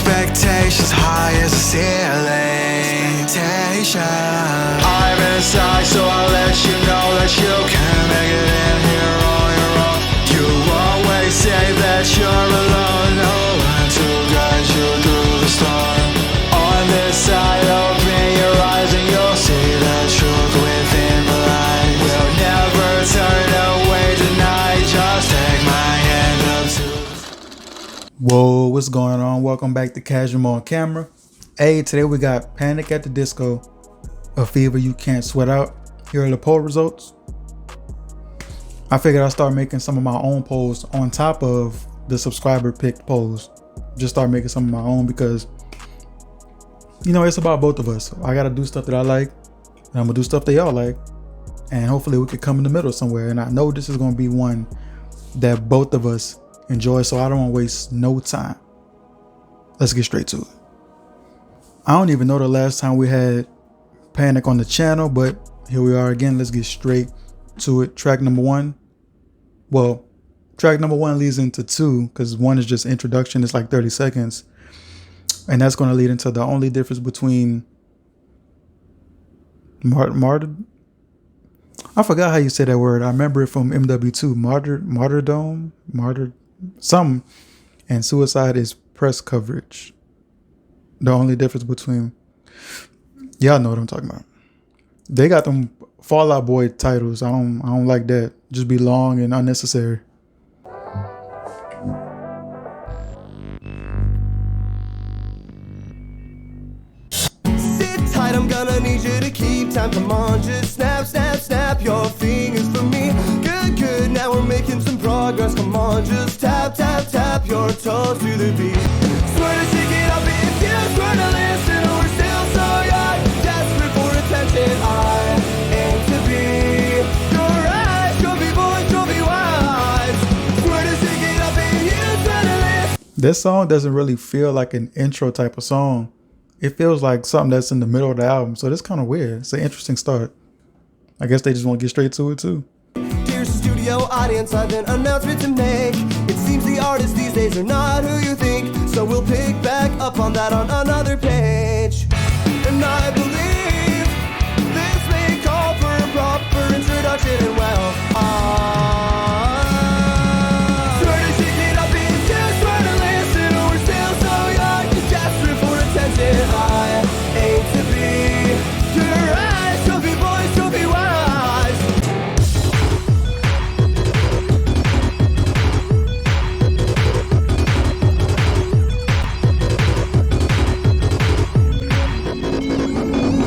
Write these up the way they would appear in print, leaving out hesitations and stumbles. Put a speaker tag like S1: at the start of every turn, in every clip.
S1: Expectations high as a ceiling. Expectation. I'm inside, so I'll let you know that you can make it in here on your own. You always say that you're alone, no one to guide you through the storm. On this side, open your eyes and you'll see the truth within the light. We'll never turn away tonight, just take my hand up to.
S2: Whoa, what's going on? Welcome back to Casual on Camera. Hey, today we got Panic at the Disco, A Fever You Can't Sweat Out. Here are the poll results. I figured I'd start making some of my own polls on top of the subscriber picked polls. Just start making some of my own because, you know, it's about both of us. I gotta do stuff that I like, and I'm gonna do stuff that y'all like, and hopefully we could come in the middle somewhere. And I know this is gonna be one that both of us enjoy, so I don't want to waste no time. Let's get straight to it. I don't even know the last time we had Panic on the channel, but here we are again. Let's get straight to it. Track number one. Well, track number one leads into two because one is just introduction. It's like 30 seconds. And that's going to lead into the only difference between Martyrdom. I forgot how you say that word. I remember it from MW2. Martyrdom, something, and Suicide is press coverage. The only difference between, y'all know what I'm talking about. They got them Fall Out Boy titles. I don't like that. Just be long and unnecessary.
S3: Sit tight, I'm gonna need you to keep time. Come on, just snap, snap, snap your fingers for me. Good, good, now we're making some progress. Come on, just tap, tap, tap your toes to the beat. Swear to shake it up if you swear to listen. We're still so young, desperate for attention. I aim to be your eyes, trophy boys, trophy wives. Swear to shake it up if you swear to listen.
S2: This song doesn't really feel like an intro type of song. It feels like something that's in the middle of the album, so that's kind of weird. It's an interesting start. I guess they just want to get straight to it too.
S3: Dear studio audience, I've an announcement to make. It seems the artists these days are not who you think, so we'll pick back up on that on another page. And I believe this may call for a proper introduction, and well, swear to shake it up if you swear to listen. We're still so young, desperate for attention. I aim to be your eyes, trophy boys, trophy wives.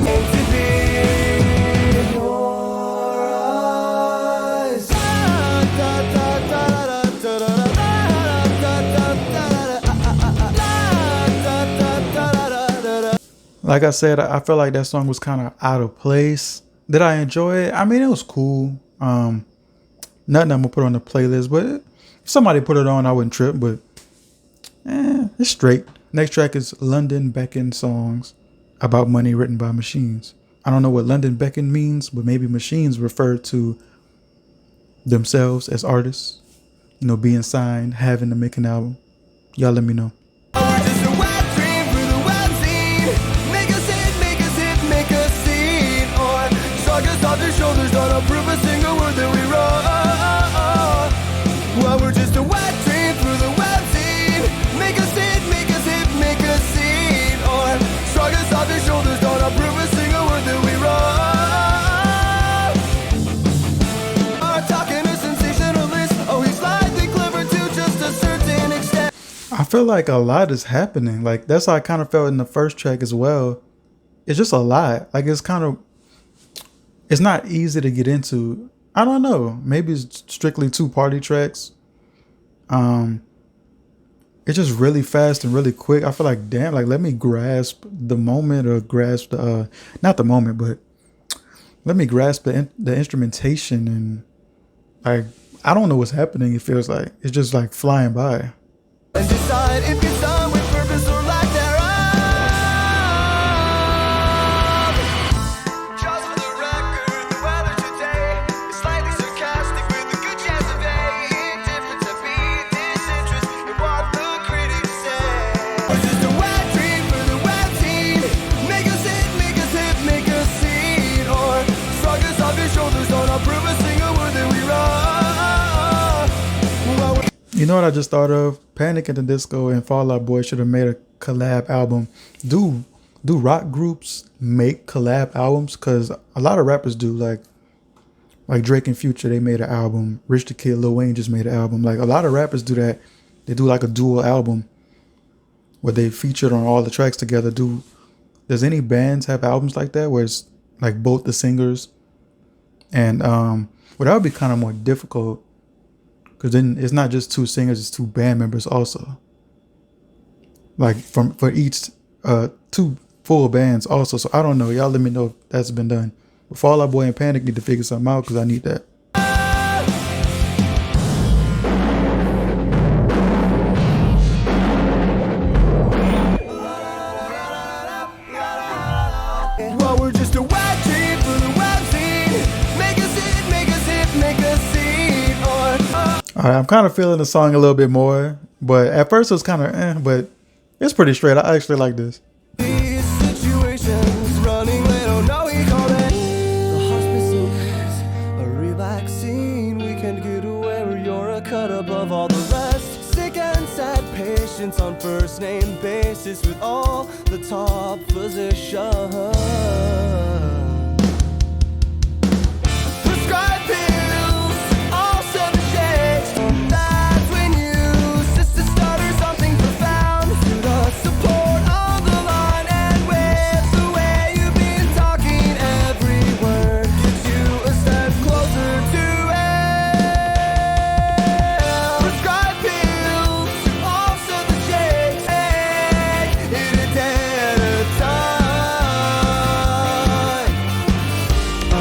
S3: Aim to be your eyes.
S2: Like I said, I feel like that song was kind of out of place. Did I enjoy it? I mean, it was cool. Nothing I'm gonna put on the playlist, but if somebody put it on, I wouldn't trip, but it's straight. Next track is London Beckoned Songs About Money Written by Machines. I don't know what London Beckoned means, but maybe machines refer to themselves as artists, you know, being signed, having to make an album. Y'all let me know.
S3: We're just a wet dream through the web scene. Make us hit, make us hit, make us scene. Or shrug us off your shoulders, don't approve a single word that we wrote. Well, we're just a wet dream through the web scene. Make us hit, make us hit, make us scene. Or shrug us off your shoulders, don't approve a single word that we wrote. Our talking a sensationalist. Oh, he's slightly clever to just a certain extent.
S2: I feel like a lot is happening. Like that's how I kind of felt in the first track as well. It's just a lot. Like it's not easy to get into. I don't know. Maybe it's strictly two party tracks. It's just really fast and really quick. I feel like, damn, like let me grasp the moment or grasp the, not the moment, but let me grasp the instrumentation and like, I don't know what's happening. It feels like it's just like flying by.
S3: And decide if it's done with purpose or lack thereof. Just for the record, the weather today is slightly sarcastic with a good chance of indifference to be disinterest in what the critics say. It's just a
S2: You know what I just thought of? Panic at the Disco and Fall Out Boy should have made a collab album. Do rock groups make collab albums? Because a lot of rappers do. Like Drake and Future, they made an album. Rich the Kid, Lil Wayne just made an album. Like a lot of rappers do that. They do like a dual album where they featured on all the tracks together. Does any bands have albums like that where it's like both the singers? And well, that would be kind of more difficult because then it's not just two singers, it's two band members also. Like for each two full bands also. So I don't know. Y'all let me know if that's been done. But Fall Out Boy and Panic need to figure something out because I need that.
S3: Well, we're just a whack dream for the web scene. Make us hit, make us hit, make us see.
S2: All right, I'm kind of feeling the song a little bit more, but at first it was kind of but it's pretty straight. I actually like this.
S3: These situations running late, oh no, we call it. The hospice is a relaxing weekend getaway where you're a cut above all the rest. Sick and sad patients on first name basis with all the top physicians. Prescribed pills, all seven shades. That's when you sister stutter something profound. To the support of the line and with the way you've been talking, every word gets you a step closer to it. Prescribed pills, all seven shades. Hit a day at a time. I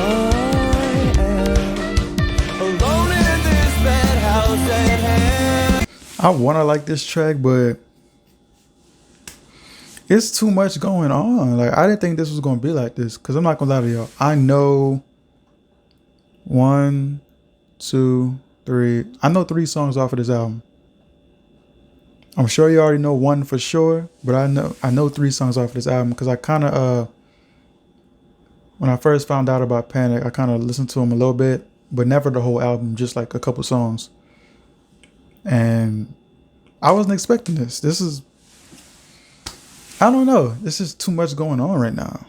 S3: am alone in this bad house at hand.
S2: I want to like this track, but it's too much going on. Like I didn't think this was gonna be like this. Cause I'm not gonna lie to y'all. I know 1, 2, 3. I know 3 songs off of this album. I'm sure you already know one for sure, but I know 3 songs off of this album because I kind of when I first found out about Panic, I kind of listened to him a little bit, but never the whole album, just like a couple songs. And I wasn't expecting this. This is, I don't know. This is too much going on right now.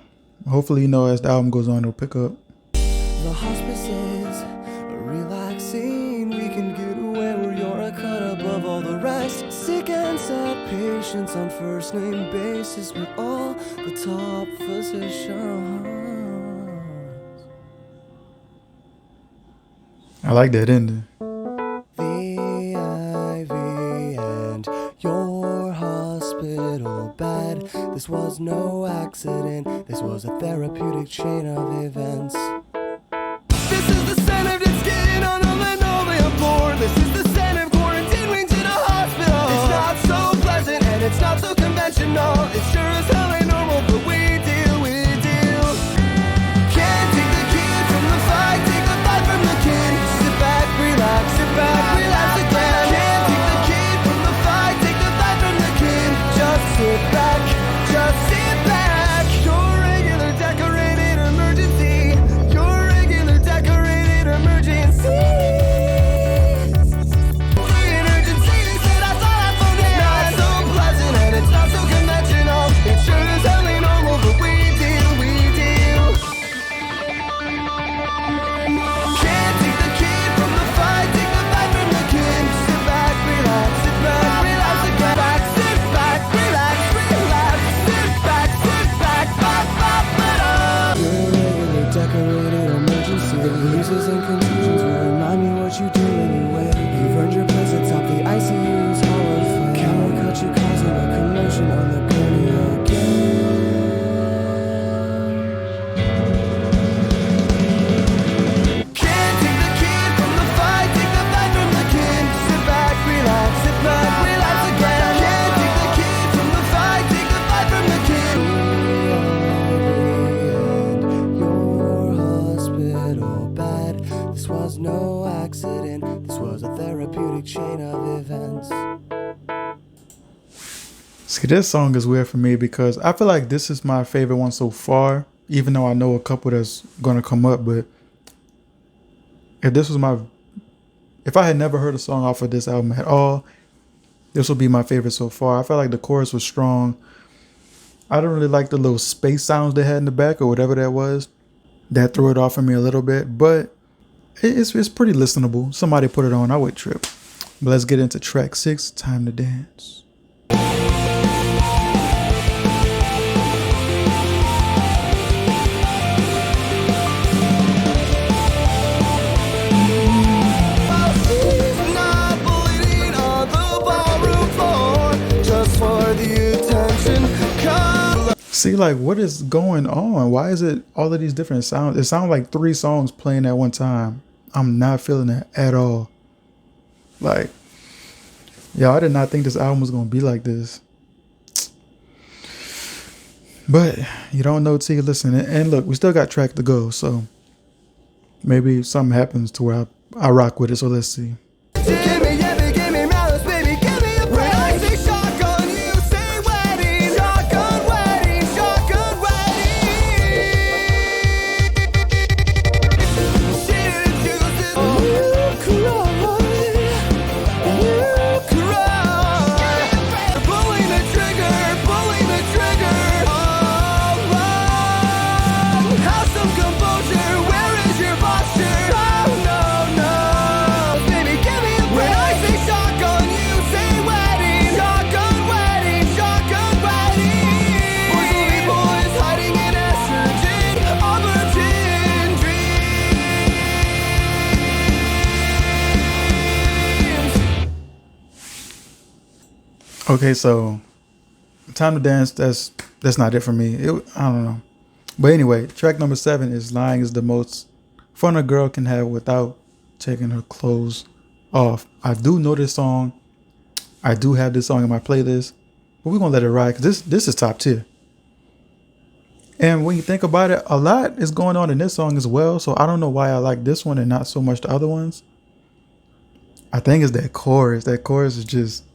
S2: Hopefully, as the album goes on, it'll pick up.
S3: The hospice is a relaxing weekend getaway where you're a cut above all the rest. Sick and sad patients on first name basis with all the top physicians.
S2: I like that ending.
S3: The IV and your hospital bed. This was no accident. This was a therapeutic chain of events. This is the scent of dead skin on a linoleum floor. This is the scent of quarantine wings in a hospital. It's not so pleasant and it's not so conventional. It sure as hell ain't normal, but we deal. Can't take the kid from the fight, take the fight from the kid. Sit back, relax again. Can't take the kid from the fight, take the fight from the kid. Just sit back, just sit back. Your regular decorated emergency. Your regular decorated emergency. Emergency, they said I thought I phoned it. Not so pleasant and it's not so conventional. It sure as hell ain't normal, but we deal. Can't take the kid from the fight, take the fight from the kid. Sit back, relax again. Sit back, relax, sit back, Your regular decorated emergency. Uses and contusions will remind me what you do anyway. You've earned your place atop the ICU's hall of fame. Camera cut you causing a commotion on the gurney again. Can't take the kid from the fight, take the fight from the kid. Sit back, relax again. Can't take the kid from the fight, take the fight from the kid. And your hospital bed. This was no accident. This was a therapeutic chain of events.
S2: See, this song is weird for me because I feel like this is my favorite one so far, even though I know a couple that's gonna come up. But if this was my If I had never heard a song off of this album at all, this would be my favorite so far. I felt like the chorus was strong. I don't really like the little space sounds they had in the back or whatever that was. That threw it off for me a little bit, but it's pretty listenable. Somebody put it on, I would trip. But let's get into track 6, Time to Dance. See, like, what is going on? Why is it all of these different sounds? It sounds like 3 songs playing at one time. I'm not feeling that at all. Like, yo, I did not think this album was going to be like this. But you don't know till you listen. And look, we still got track to go. So maybe something happens to where I rock with it. So let's see. Okay, so Time to Dance, that's not it for me. I don't know. But anyway, track number 7 is Lying is the Most Fun a Girl Can Have Without Taking Her Clothes Off. I do know this song. I do have this song in my playlist. But we're going to let it ride because this is top tier. And when you think about it, a lot is going on in this song as well. So I don't know why I like this one and not so much the other ones. I think it's that chorus. That chorus is just...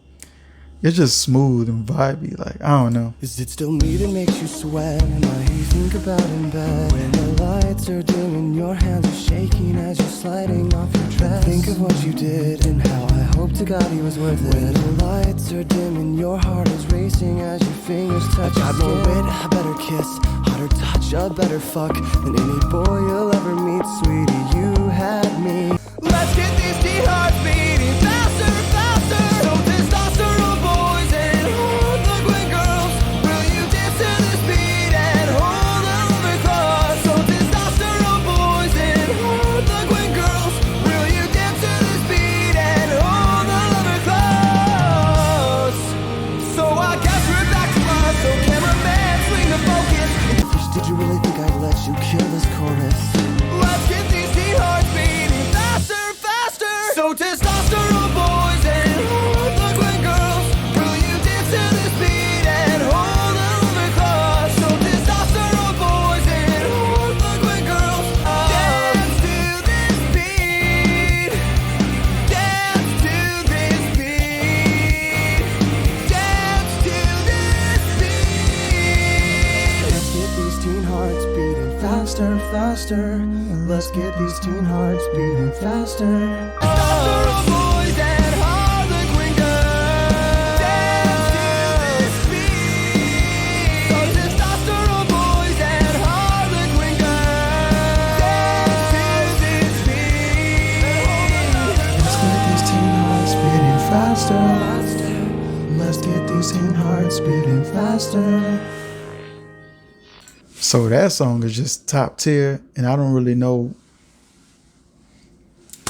S2: It's just smooth and vibey. Like, I don't know.
S3: Is it still me that makes you sweat? Am I who you think about in bed? When the lights are dim and your hands are shaking as you're sliding off your dress. Think of what you did and how I hope to God he was worth it. When the lights are dim and your heart is racing as your fingers touch. I got more wit, a better kiss, hotter touch, a better fuck than any boy you'll ever meet, sweetie. You had me. Let's get these teen hearts beating faster, faster. So testosterone boys and Harlequin girls, will you dance to this beat and hold on the cross? So testosterone boys and Harlequin girls, will you dance to this beat and hold on the cross? So I guess we're back to us. So cameraman, swing the focus. Did you really think I'd let you kill this chorus? Let's get these teen hearts beating faster, faster. So testosterone boys and Harlequin girls, will you dance to this beat and hold on the cross? So testosterone boys and Harlequin girls, dance to this beat, dance to this beat, dance to this beat. Let's get these teen hearts beating faster, faster. Let's get these teen hearts beating faster. Testosterone boys and Harlequin girls, dance to this beat. So testosterone boys and Harlequin girls, dance to this beat. Let's get these teen hearts beating faster. Let's get these teen hearts beating faster.
S2: So that song is just top tier, and I don't really know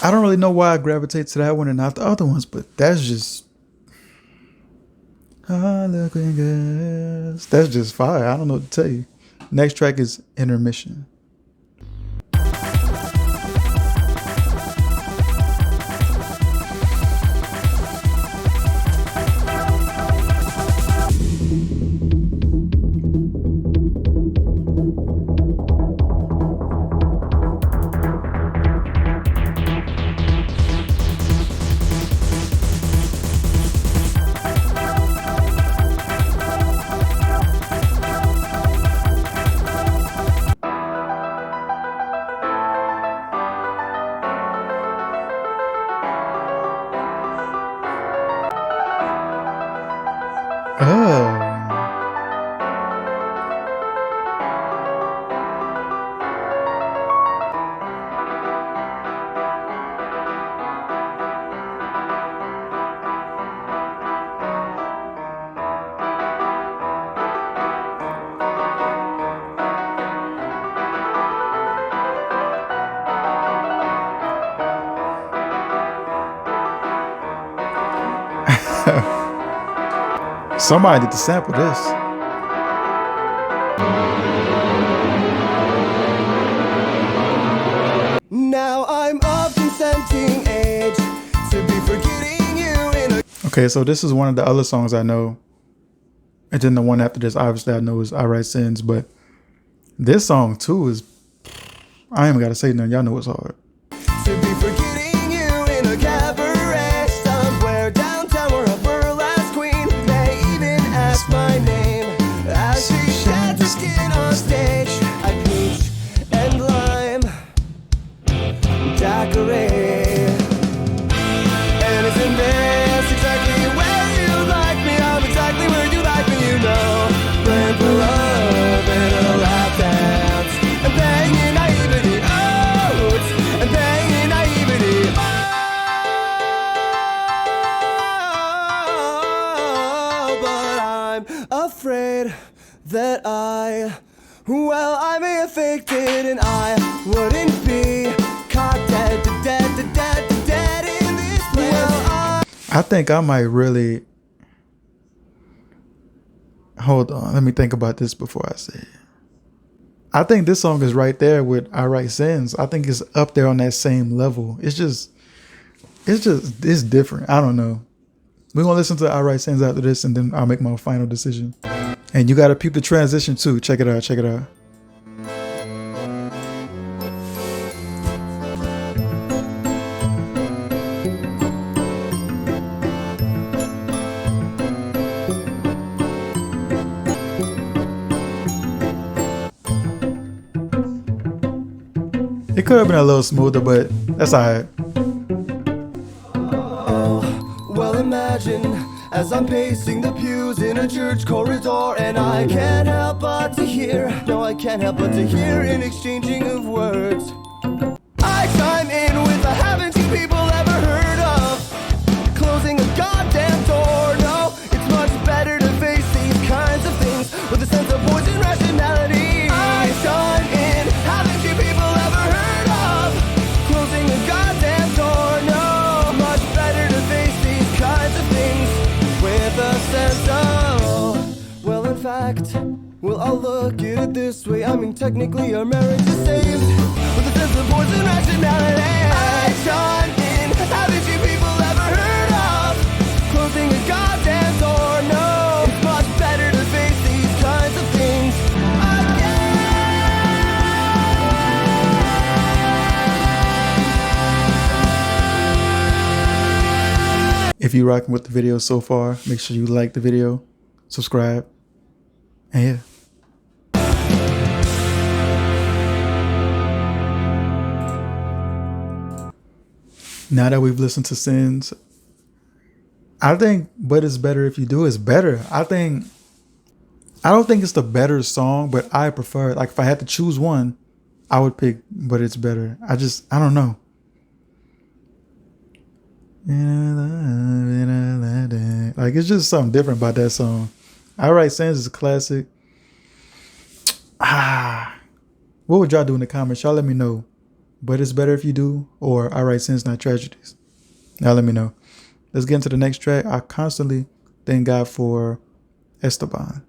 S2: why I gravitate to that one and not the other ones, but that's just Harlequin girls. That's just fire. I don't know what to tell you. Next track is Intermission. Somebody need to sample this.
S3: Now I'm of consenting age to be forgetting you in a.
S2: Okay, so this is one of the other songs I know. And then the one after this, obviously I know is I Write Sins, but this song too is, I ain't even gotta say nothing, y'all know it's hard.
S3: To be forgetting you in a cabaret somewhere downtown where a burlesque queen may even ask my name as she sheds her skin on stage. I peach and lime daiquiri. And isn't this exactly where you like me? I'm exactly where you like me, you know. Praying for love and a lap dance and banging naivety out and banging naivety. Oh, but I'm afraid that well, I may have faked it and I wouldn't be caught dead in this place. Well,
S2: I think I might really, hold on, let me think about this before I say it. I think this song is right there with I Write Sins. I think it's up there on that same level. It's different. I don't know. We're going to listen to I Write Sins after this, and then I'll make my final decision. And you got to peep the transition too. Check it out. Check it out. It could have been a little smoother, but that's all right.
S3: well, imagine as I'm pacing the pews in a church corridor, and I can't help but to hear, no, I can't help but to hear an exchanging of words. I chime in with a haven't you people ever heard of closing a goddamn door? No, it's much better to face these kinds of things with a sense of poison rationality. I chime in, haven't you people ever heard of closing a goddamn door? No, much better to face these kinds of things with a sense of, well, in fact, well, I'll look at it this way. I mean, technically our marriage is saved with a sense of poison rationality. I chime in, haven't you people ever heard of closing a goddamn door? No, it's much better to face these kinds of things again.
S2: If you're rocking with the video so far, make sure you like the video, subscribe, and yeah. Now that we've listened to Sins, I think But It's Better If You Do is better. I don't think it's the better song, but I prefer it. Like if I had to choose one, I would pick But It's Better. I don't know. Like it's just something different about that song. I Write Sins is a classic. What would y'all do in the comments? Y'all let me know. But It's Better If You Do, or I Write Sins, Not Tragedies. Now let me know. Let's get into the next track. I constantly thank God for Estaban.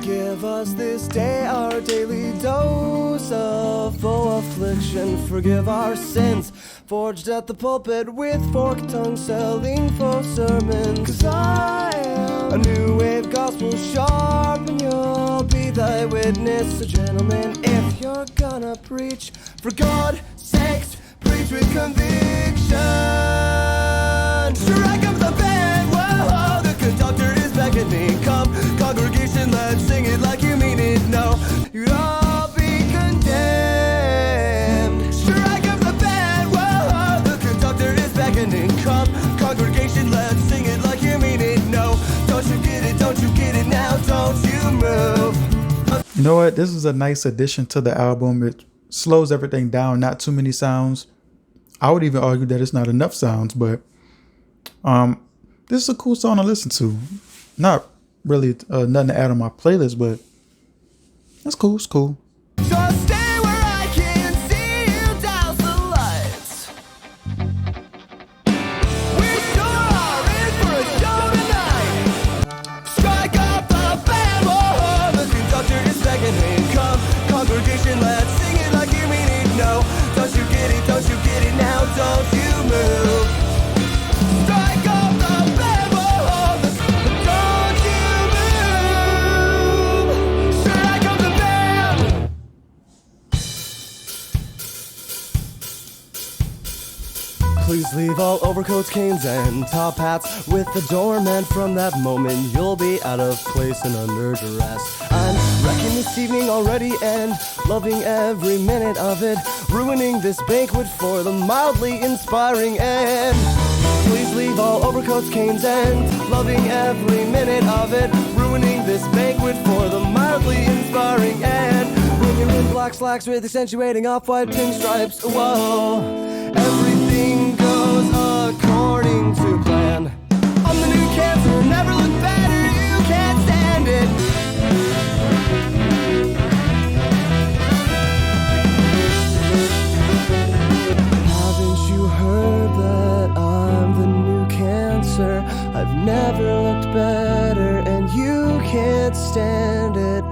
S3: Give us this day our daily dose of full affliction. Forgive our sins, forged at the pulpit with forked tongue, selling false sermons. 'Cause I am a new wave gospel sharp, and you'll be thy witness. So gentlemen, if you're gonna preach, for God's sakes, preach with conviction. Strike up the band, whoa, the conductor is beckoning. Come, congregation, let's sing it like you mean it. No, you'd all be condemned. Strike up the band, whoa, the conductor is beckoning. Come, congregation, let's sing it like you mean it. No, don't you get it, now don't you move.
S2: You know what? This is a nice addition to the album. It slows everything down, not too many sounds. I would even argue that it's not enough sounds, but this is a cool song to listen to. Not really nothing to add on my playlist, but that's cool. It's cool.
S3: Just stay where I can see you douse the lights. We sure are in for a show tonight. Strike Please leave all overcoats, canes, and top hats with the doorman. From that moment you'll be out of place and under duress. I'm wrecking this evening already and loving every minute of it, ruining this banquet for the mildly inspiring end. Please leave all overcoats, canes, and loving every minute of it, ruining this banquet for the mildly inspiring end. Bringing in black slacks with accentuating off-white pinstripes. Whoa, everything goes according to plan. I'm the new cancer, never look better, you can't stand it. Haven't you heard that I'm the new cancer? I've never looked better and you can't stand it.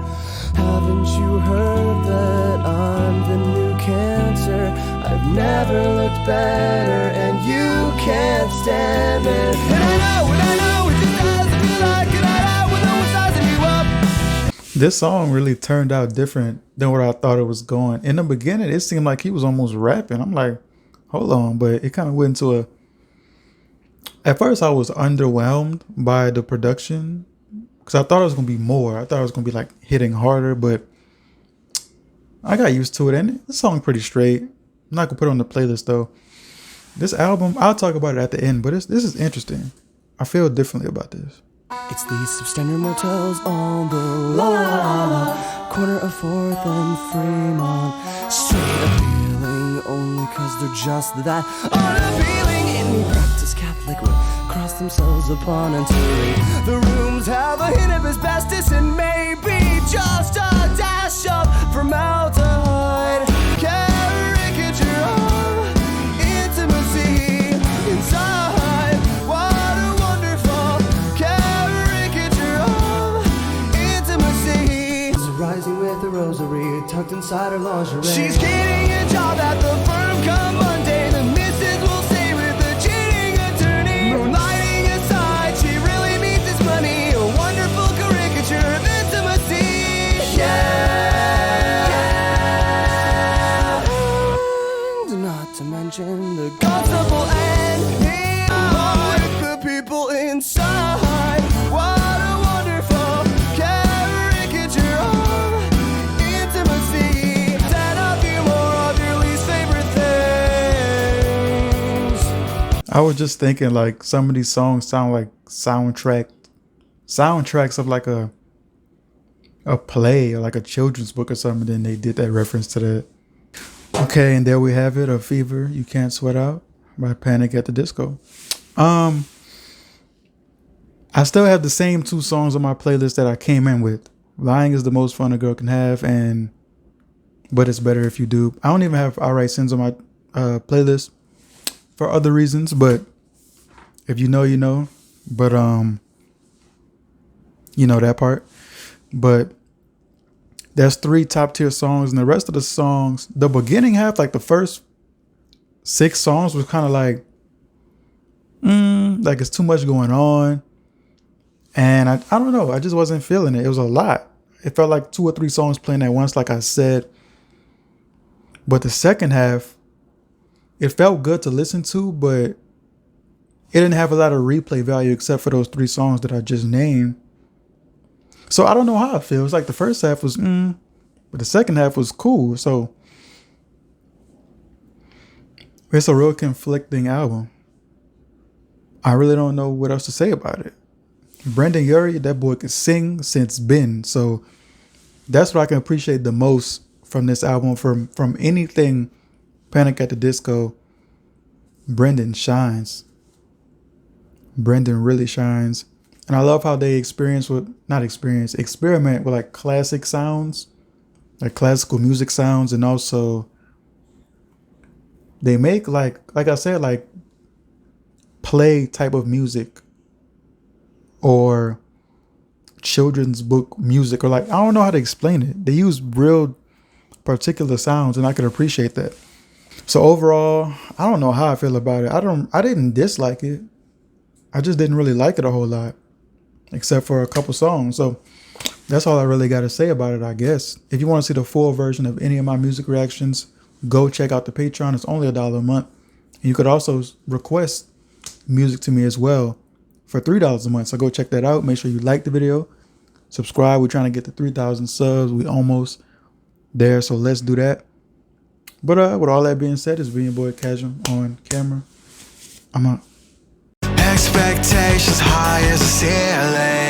S3: Haven't you heard that I'm the new cancer? I've never looked better and you can't stand it. And I know, it just doesn't feel like it. I know when no one's sizing you up.
S2: This song really turned out different than what I thought it was going. In the beginning, it seemed like he was almost rapping. I'm like, hold on, but it kind of went into a... At first, I was underwhelmed by the production because I thought it was going to be more. I thought it was going to be like hitting harder, but I got used to it. And this song pretty straight. I'm not going to put it on the playlist though. This album, I'll talk about it at the end, but this is interesting. I feel differently about this.
S3: It's these substandard motels on the La corner of 4th and Fremont. Straight appealing only cause they're just that unappealing. Any practice Catholic would cross themselves upon entering. The rooms have a hint of asbestos and maybe just a dash of formaldehyde. Caricature of intimacy inside. What a wonderful caricature of intimacy. Rising with a rosary tucked inside her lingerie. She's getting a job at the firm come Monday. The missus will say with the cheating attorney. Moonlighting aside, she really needs this money. A wonderful caricature of intimacy. Yeah. And not to mention the constable and him. With the people inside. What a wonderful caricature of intimacy. 10 of you more of your least favorite things.
S2: I was just thinking like some of these songs sound like soundtracks of like a play or like a children's book or something. Then they did that reference to that. Okay, and there we have it. A Fever You Can't Sweat Out by Panic at the Disco. I still have the same two songs on my playlist that I came in with. Lying is the most fun a girl can have, and But It's Better If You Do. I don't even have Alright Sins on my playlist for other reasons, but if you know, you know. But you know that part. But there's 3 top tier songs, and the rest of the songs, the beginning half, like the first 6 songs was kind of like it's too much going on. And I don't know, I just wasn't feeling it. It was a lot. It felt like 2 or 3 songs playing at once, like I said. But the second half, it felt good to listen to, but it didn't have a lot of replay value except for those 3 songs that I just named. So I don't know how it feels. Like the first half was but the second half was cool. So it's a real conflicting album. I really don't know what else to say about it. Brendan Urie, that boy could sing since been. So that's what I can appreciate the most from this album. From anything Panic at the Disco, Brendan shines. Brendan really shines. And I love how they experiment with like classic sounds, like classical music sounds. And also they make like I said, like play type of music or children's book music, or like, I don't know how to explain it. They use real particular sounds, and I could appreciate that. So overall, I don't know how I feel about it. I didn't dislike it. I just didn't really like it a whole lot, except for a couple songs. So that's all I really got to say about it, I guess. If you want to see the full version of any of my music reactions, go check out the Patreon. It's only $1 a month. And you could also request music to me as well for $3 a month. So go check that out. Make sure you like the video, subscribe. We're trying to get to 3,000 subs. We almost there, so let's do that. But with all that being said, it's being boy Casual on camera. I'm out.
S1: Expectations high as a ceiling.